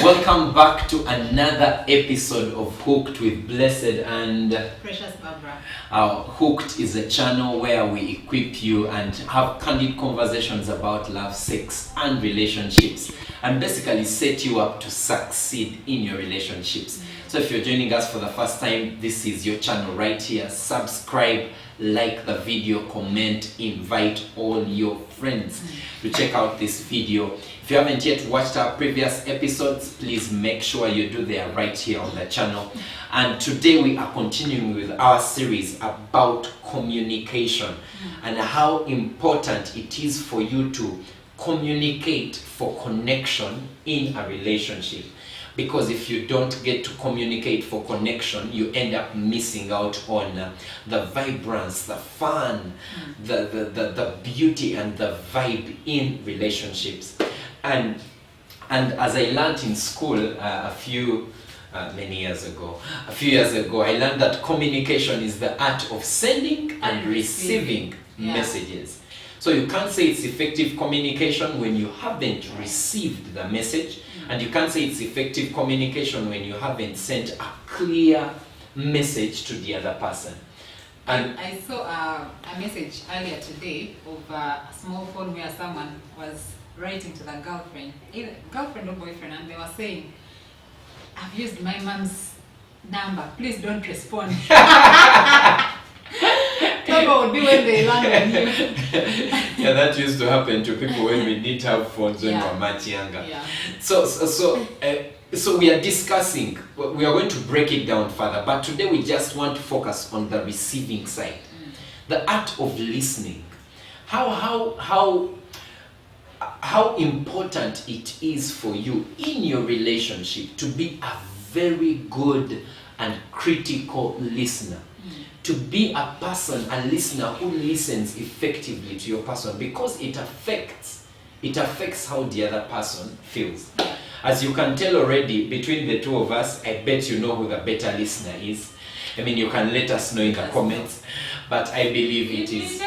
Welcome back to another episode of Hooked with Blessed and Precious Barbara. Hooked is a channel where we equip you and have candid conversations about love, sex, and relationships, and basically set you up to succeed in your relationships. So if you're joining us for the first time, this is your channel right here. Subscribe, like the video, comment, invite all your friends to check out this video. If you haven't yet watched our previous episodes, please make sure you do that right here on the channel. And today we are continuing with our series about communication and how important it is for you to communicate for connection in a relationship. Because if you don't get to communicate for connection, you end up missing out on the vibrance, the fun, the beauty and the vibe in relationships. And as I learned in school a few years ago, I learned that communication is the art of sending and receiving messages. So you can't say it's effective communication when you haven't received the message, and you can't say it's effective communication when you haven't sent a clear message to the other person. And I saw a message earlier today of a small phone where someone was writing to the girlfriend, either girlfriend or boyfriend, and they were saying, "I've used my mom's number, please don't respond." Talk would be when they land on you. Yeah, that used to happen to people when we didn't have phones when we were much younger. Yeah. So we are discussing, we are going to break it down further, but today we just want to focus on the receiving side. The art of listening. How important it is for you in your relationship to be a very good and critical listener. To be a person, a listener who listens effectively to your person, because it affects how the other person feels. As you can tell already, between the two of us, I bet you know who the better listener is. I mean, you can let us know in the comments, but I believe it is.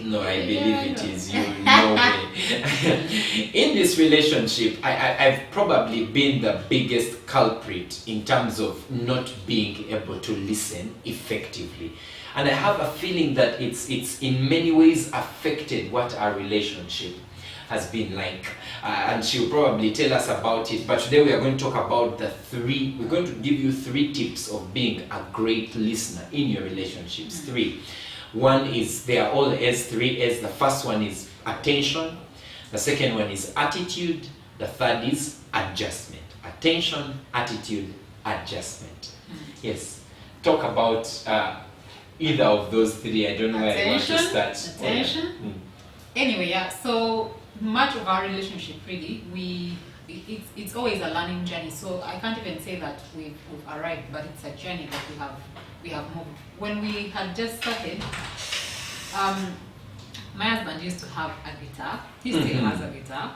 No, I believe it is you. No way. In this relationship, I've probably been the biggest culprit in terms of not being able to listen effectively. And I have a feeling that it's in many ways affected what our relationship has been like. And she'll probably tell us about it. But today we are going to talk about we're going to give you 3 tips of being a great listener in your relationships. 3. One is, they are all S, 3 S. The first one is attention. The second one is attitude. The third is adjustment. Attention, attitude, adjustment. Yes. Talk about either of those 3. I don't know where I want to start. Attention. Anyway, so much of our relationship really, it's always a learning journey. So I can't even say that we've arrived, but it's a journey that we have moved. When we had just started, my husband used to have a guitar. He still has a guitar.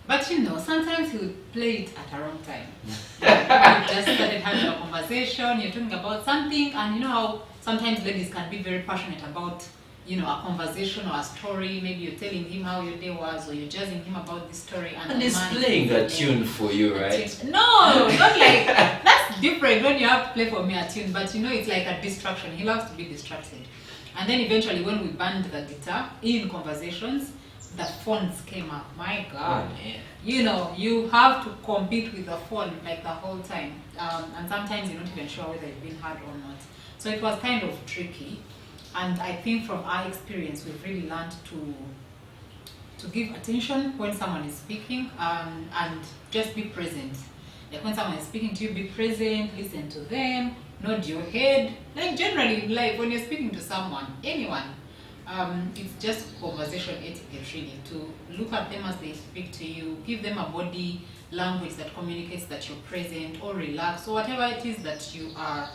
But sometimes he would play it at a wrong time. We just started having a conversation, you're talking about something, and you know how sometimes ladies can be very passionate about a conversation or a story. Maybe you're telling him how your day was, or you're jazzing him about this story, and he's playing a tune for you, right? No, not like that's different when you have to play for me a tune, but it's like a distraction. He loves to be distracted. And then eventually when we banned the guitar in conversations, the phones came up. My God. Oh, you have to compete with the phone like the whole time. And sometimes you're not even sure whether you've been heard or not. So it was kind of tricky. And I think from our experience, we've really learned to give attention when someone is speaking, and just be present. Like when someone is speaking to you, be present, listen to them, nod your head. Like generally, like when you're speaking to someone, anyone, it's just conversation etiquette really, to look at them as they speak to you, give them a body language that communicates that you're present or relaxed, or whatever it is that you are,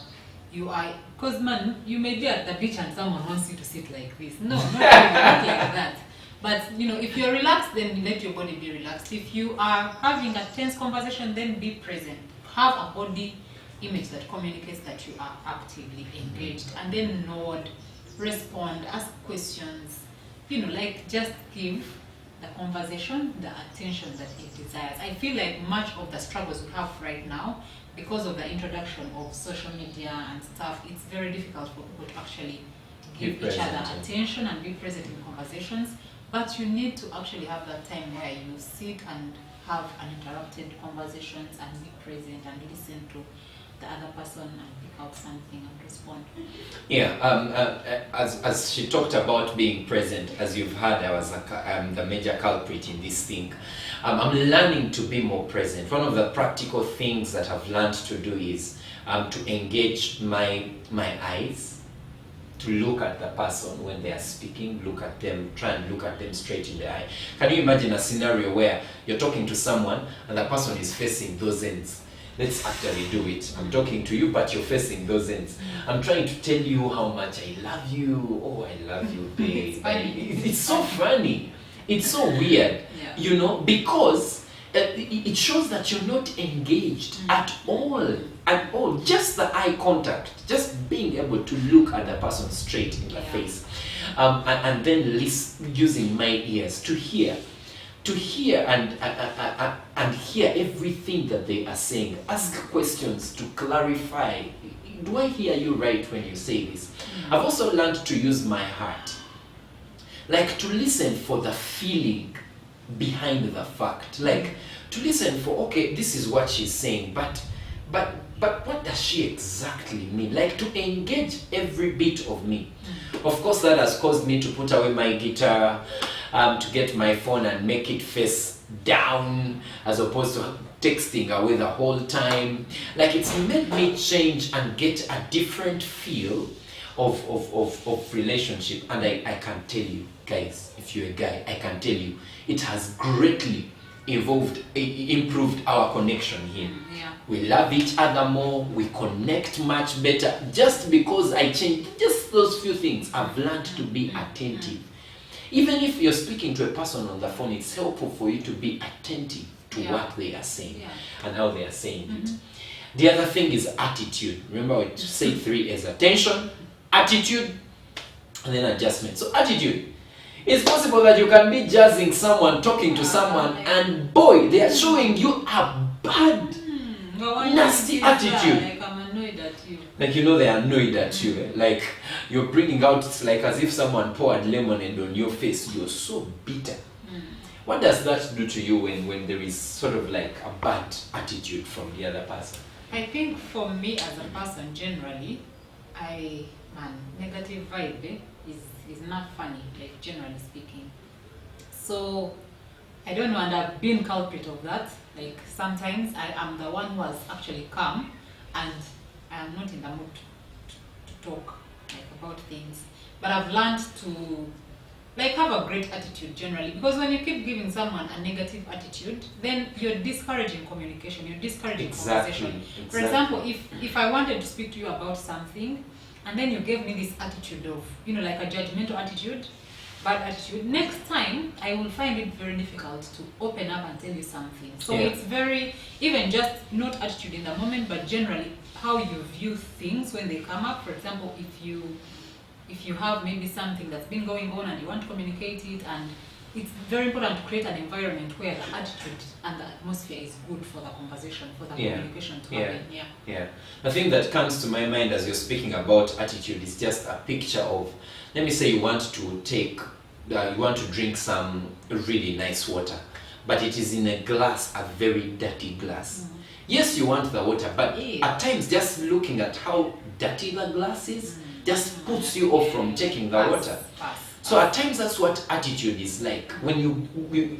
because man, you may be at the beach and someone wants you to sit like this. No, not really, not like that. But if you're relaxed, then let your body be relaxed. If you are having a tense conversation, then be present. Have a body image that communicates that you are actively engaged, and then nod, respond, ask questions. Like just give the conversation, the attention that it desires. I feel like much of the struggles we have right now, because of the introduction of social media and stuff, it's very difficult for people to actually give each other attention and be present in conversations. But you need to actually have that time where you sit and have uninterrupted conversations and be present and listen to the other person and pick out something and respond. Yeah, as she talked about being present, as you've heard, I was the major culprit in this thing. I'm learning to be more present. One of the practical things that I've learned to do is to engage my eyes, to look at the person when they are speaking, look at them, try and look at them straight in the eye. Can you imagine a scenario where you're talking to someone and the person is facing those ends? Let's actually do it. I'm talking to you, but you're facing those ends. I'm trying to tell you how much I love you. Oh, I love you, babe. It's so funny. It's so weird, you know, because it shows that you're not engaged at all. At all. Just the eye contact, just being able to look at the person straight in the face, and then using my ears to hear and hear everything that they are saying. Ask questions to clarify. Do I hear you right when you say this? I've also learned to use my heart, like to listen for the feeling behind the fact, like to listen for, okay, this is what she's saying, but what does she exactly mean? Like to engage every bit of me. Of course, that has caused me to put away my guitar, to get my phone and make it face down, as opposed to texting away the whole time. Like it's made me change and get a different feel of relationship. And I can tell you, guys, if you're a guy, I can tell you, it has greatly improved our connection here. We love each other more, we connect much better, just because I changed just those few things. I've learned to be attentive. Even if you're speaking to a person on the phone, it's helpful for you to be attentive to what they are saying and how they are saying it. The other thing is attitude. Remember we said 3 A's: attention, attitude, and then adjustment. So attitude. It's possible that you can be jazzing someone, talking to someone, and boy, they are showing you a bad, nasty attitude. Like I'm annoyed at you. Like, you know, they're annoyed at you. Like you're bringing out, it's like as if someone poured lemonade on your face. You're so bitter. What does that do to you when there is sort of like a bad attitude from the other person? I think for me as a person generally, negative vibe is not funny, like generally speaking. So I don't know, and I've been culprit of that. Like sometimes I am the one who has actually come and I am not in the mood to talk like about things. But I've learned to like have a great attitude generally, because when you keep giving someone a negative attitude, then you're discouraging communication, you're discouraging conversation. For example, if I wanted to speak to you about something and then you gave me this attitude of, you know, like a judgmental attitude, bad attitude, next time I will find it very difficult to open up and tell you something. So it's very, even just not attitude in the moment, but generally how you view things when they come up. For example, if you have maybe something that's been going on and you want to communicate it, and it's very important to create an environment where the attitude and the atmosphere is good for the conversation, for the communication to happen. The thing that comes to my mind as you're speaking about attitude is just a picture of, let me say you want to drink some really nice water, but it is in a glass, a very dirty glass. Yes, you want the water, but at times just looking at how dirty the glass is just puts you off from taking the water. So at times that's what attitude is like. When you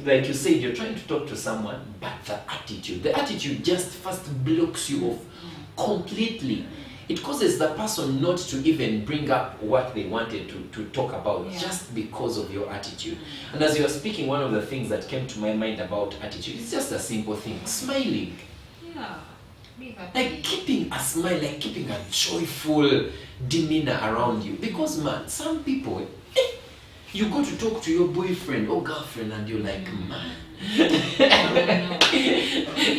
like you said, you're trying to talk to someone, but the attitude just first blocks you off completely. It causes the person not to even bring up what they wanted to talk about just because of your attitude. And as you were speaking, one of the things that came to my mind about attitude is just a simple thing: smiling. Like keeping a smile, like keeping a joyful demeanor around you. Because man, some people, you go to talk to your boyfriend or girlfriend and you're like, man,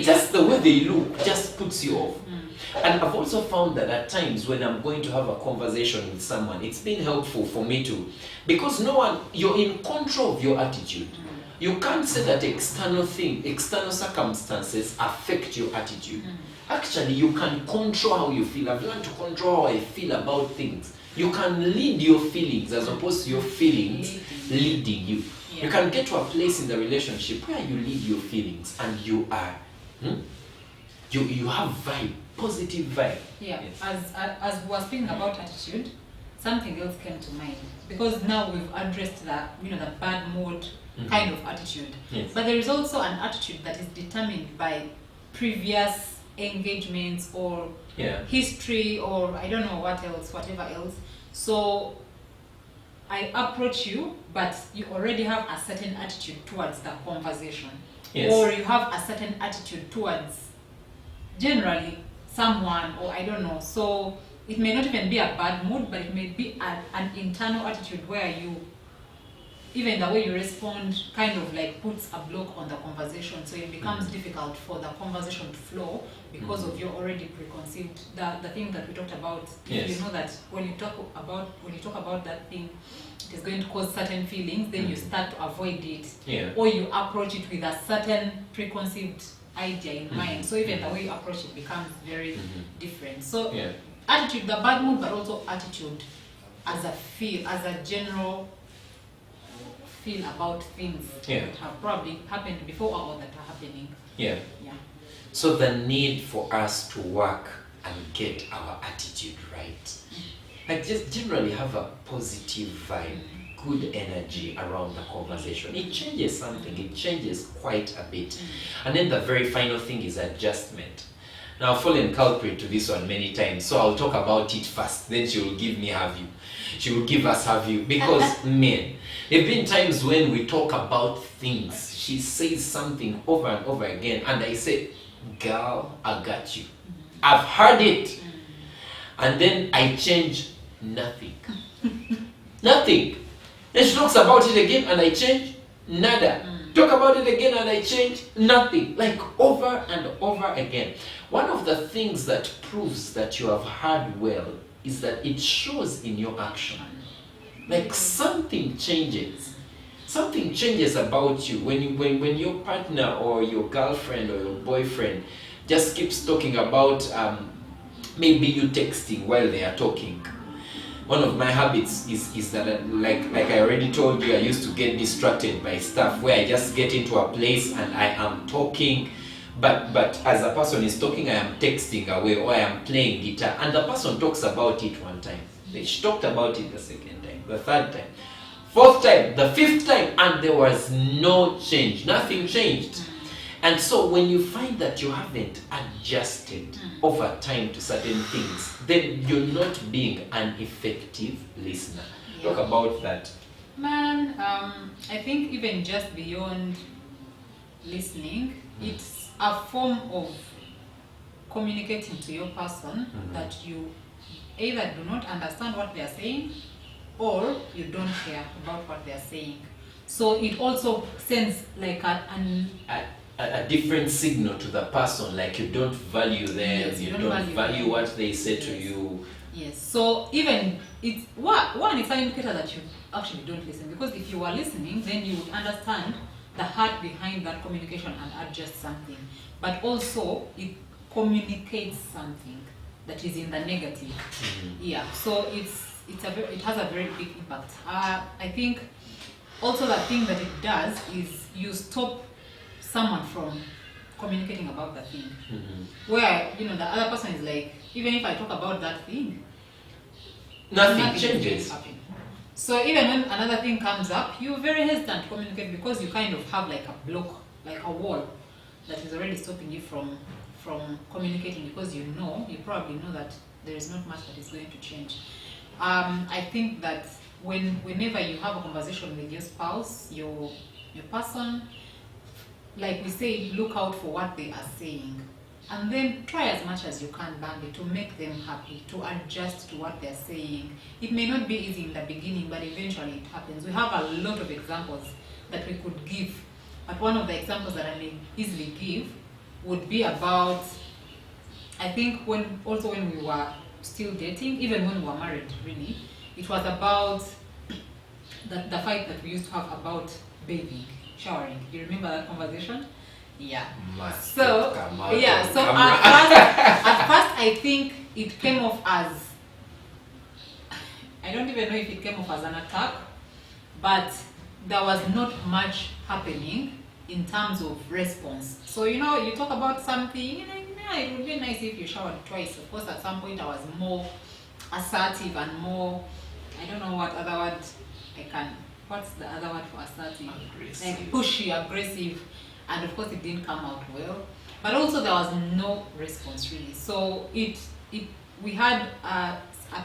just the way they look just puts you off. And I've also found that at times when I'm going to have a conversation with someone, it's been helpful for me to, because you're in control of your attitude. You can't say that external circumstances affect your attitude. Actually, you can control how you feel. I've learned to control how I feel about things. You can lead your feelings as opposed to your feelings leading you. You can get to a place in the relationship where you lead your feelings and you are, you have vibe, positive vibe. Yeah, yes. As we were speaking about attitude, something else came to mind, because now we've addressed the the bad mood kind of attitude. Yes. But there is also an attitude that is determined by previous engagements or history, or I don't know whatever else. So I approach you, but you already have a certain attitude towards the conversation. Yes. Or you have a certain attitude towards generally someone, or I don't know. So it may not even be a bad mood, but it may be an internal attitude where you, even the way you respond kind of like puts a block on the conversation, so it becomes difficult for the conversation to flow because of your already preconceived the thing that we talked about. Yes. You know that when you talk about that thing, it is going to cause certain feelings, then you start to avoid it. Yeah. Or you approach it with a certain preconceived idea in mind. So even the way you approach it becomes very different. So attitude, the bad mood, but also attitude as a general feel about things that have probably happened before or that are happening. Yeah. Yeah. So the need for us to work and get our attitude right. Like just generally have a positive vibe, good energy around the conversation. It changes something, it changes quite a bit. And then the very final thing is adjustment. Now I've fallen culprit to this one many times, so I'll talk about it first, then she will give me her view. She will give us her view, because men, there have been times when we talk about things, she says something over and over again, and I say, girl, I got you. I've heard it. And then I change nothing. Nothing. Then she talks about it again and I change nada. Talk about it again and I change nothing. Like over and over again. One of the things that proves that you have heard well is that it shows in your action. Like something changes. Something changes about you when your partner or your girlfriend or your boyfriend just keeps talking about maybe you texting while they are talking. One of my habits is that like I already told you, I used to get distracted by stuff where I just get into a place and I am talking, but as a person is talking, I am texting away or I am playing guitar, and the person talks about it one time. She talked about it the second time, the third time, fourth time, the fifth time, and there was no change. Nothing changed. And so when you find that you haven't adjusted over time to certain things, then you're not being an effective listener. Talk about that. Man, I think even just beyond listening, it's a form of communicating to your person that you either do not understand what they are saying or you don't care about what they are saying. So it also sends like a different signal to the person, like you don't value them, yes, you don't value what they say to you. Yes, so even it's one it's an indicator that you actually don't listen, because if you are listening, then you would understand the heart behind that communication and adjust something. But also it communicates something that is in the negative. Yeah, so it has a very big impact. I think also the thing that it does is you stop someone from communicating about that thing. Where, the other person is like, even if I talk about that thing, nothing changes. So even when another thing comes up, you're very hesitant to communicate because you kind of have like a block, like a wall that is already stopping you from communicating, because you probably know that there is not much that is going to change. I think that whenever you have a conversation with your spouse, your person, like we say, look out for what they are saying, and then try as much as you can, Bambi, to make them happy, to adjust to what they're saying. It may not be easy in the beginning, but eventually it happens. We have a lot of examples that we could give, but one of the examples that I may easily give would be about, I think when we were still dating, even when we were married, really, it was about the fight that we used to have about bathing, showering. You remember that conversation? Yeah. So at first I think it came off as, I don't even know if it came off as an attack, but there was not much happening in terms of response. So you talk about something, yeah, it would be nice if you showered twice. Of course, at some point I was more assertive and more, I don't know what other word what's the other word for assertive? Aggressive. Like pushy, aggressive, and of course it didn't come out well. But also there was no response really. So we had a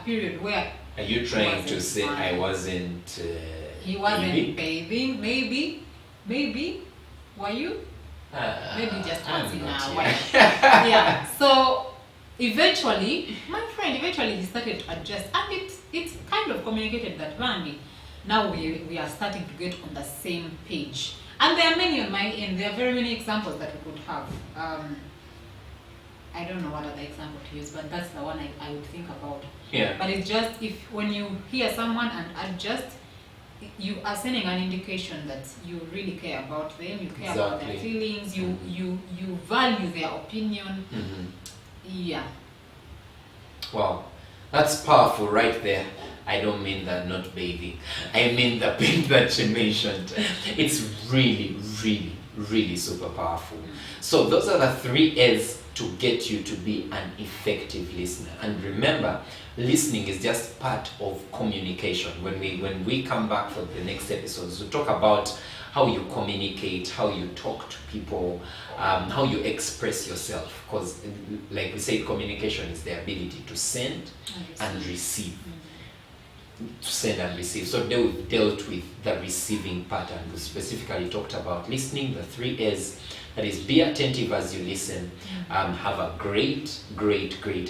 period where. Are you trying to say fine. I wasn't? He wasn't bathing. Maybe. Were you? Maybe just once in a while. Yeah. So eventually, my friend he started to adjust, and it's kind of communicated that Randy, now we are starting to get on the same page. And there are many on my end. There are very many examples that we could have. I don't know what other example to use, but that's the one I would think about. Yeah. But it's just when you hear someone and adjust, you are sending an indication that you really care about them, you care about their feelings, you value their opinion. Mm-hmm. Yeah. Wow, that's powerful right there. I don't mean that not bathing. I mean the bit that you mentioned. It's really, really, really super powerful. So those are the 3 A's to get you to be an effective listener. And remember, listening is just part of communication. When we come back for the next episodes, we'll talk about how you communicate, how you talk to people, how you express yourself. Because like we said, communication is the ability to send and receive. To send and receive. So we've dealt with the receiving pattern. We specifically talked about listening, the 3 A's. That is, be attentive as you listen, have a great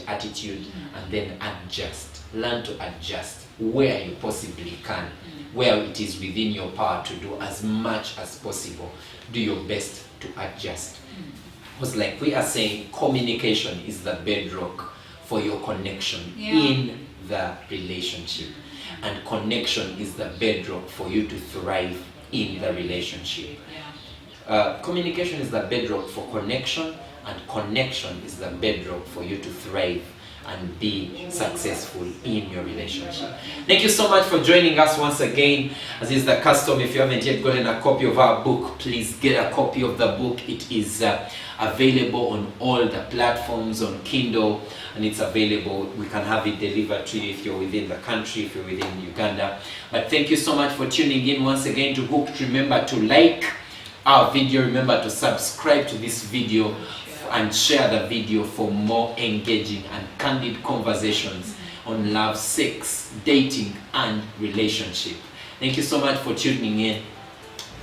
attitude, and then adjust. Learn to adjust where you possibly can, where it is within your power to do as much as possible. Do your best to adjust. Because like we are saying, communication is the bedrock for your connection in the relationship. And connection is the bedrock for you to thrive in the relationship. Communication is the bedrock for connection, and connection is the bedrock for you to thrive and be successful in your relationship. Thank you so much for joining us once again. As is the custom, if you haven't yet gotten a copy of our book, please get a copy of the book. It is available on all the platforms, on Kindle, and it's available. We can have it delivered to you if you're within the country, if you're within Uganda. But thank you so much for tuning in once again to Hooked. Remember to like our video, remember to subscribe to this video and share the video for more engaging and candid conversations on love, sex, dating, and relationship. Thank you so much for tuning in.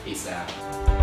Peace out.